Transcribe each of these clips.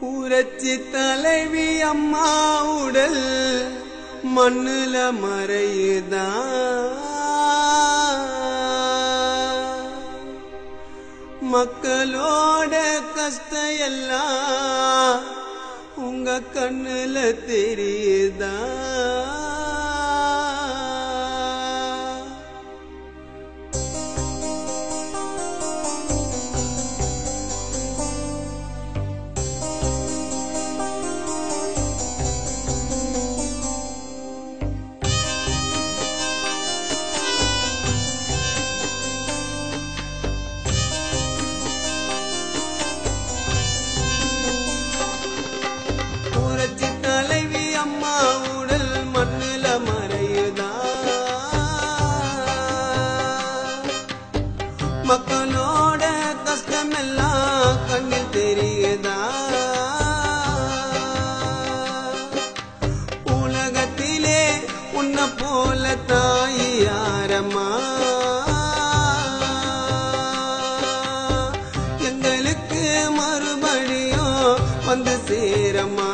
ஊரச்சி தலைவி அம்மா உடல் மண்ணுல மறையுதா மக்களோட கஷ்டம் எல்லாம் உங்க கண்ணுல தெரியுதா தலைவி அம்மா உடல் மண்ணுல மறையுதா மக்களோட கஷ்டமெல்லாம் கண்ணில் தெரியுதா உலகத்திலே உன்னை போல தாய் யாரம்மா எங்களுக்கு மறுபடியும் வந்து சேரம்மா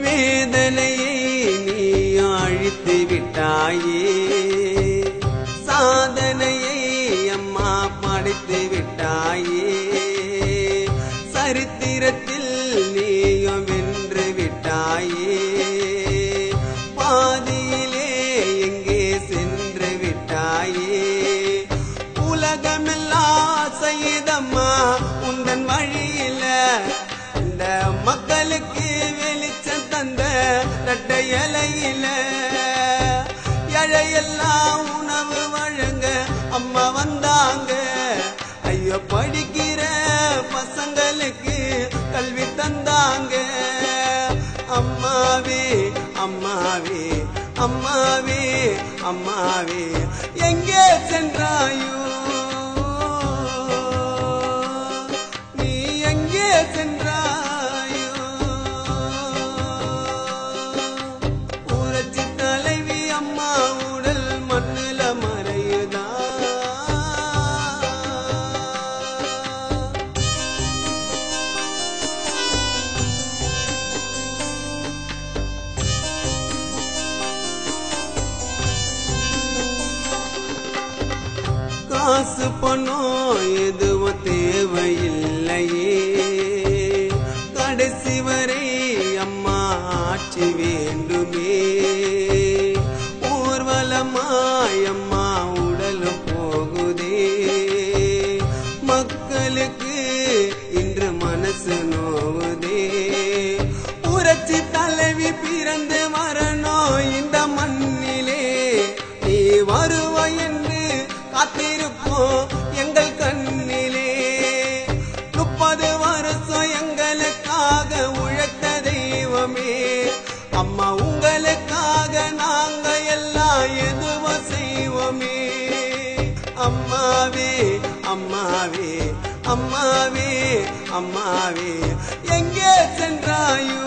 வேதனையை நீ அழித்து விட்டாயே சாதனையை அம்மா படைத்து விட்டாயே சரித்திரத்தில் நீயும் வென்று விட்டாயே பாதியிலே எங்கே சென்று விட்டாயே உலகமெல்லாம் செய்தம்மா உந்தன் வழியில இந்த மக்களுக்கு வெளிச்சம் தந்த ரெட்டை இலையில எழையெல்லாம் உணவு வழங்க அம்மா வந்தாங்க ஐயோ படிக்கிற பசங்களுக்கு கல்வி தந்தாங்க அம்மாவே அம்மாவே அம்மாவே அம்மாவே எங்கே சென்றாயோ நீ எங்கே சென்றாயோ ஊரச்சி தலைவி அம்மா உடல் மண்ணுல மறையுதா காசு பணம் எதுவும் தேவையில்லையே கடைசி வரை அம்மா ஆட்சி வேண்டுமே ஊர்வலமாய் அம்மா உடல் போகுதே மக்களுக்கு இன்று மனசு நோவுதே ஊரச்சி தலைவி பிறந்து வரணும் இந்த மண்ணிலே நீ வருவாய் என்று காத்திருப்போம் எங்கள் கண்ணிலே 30 வருஷம் எங்களுக்காக உழைத்த தெய்வமே அம்மா உங்களுக்காக நாங்க எல்லாம் எதுவும் செய்வோமே அம்மாவே அம்மாவே அம்மாவே அம்மாவே எங்கே சென்றாயோ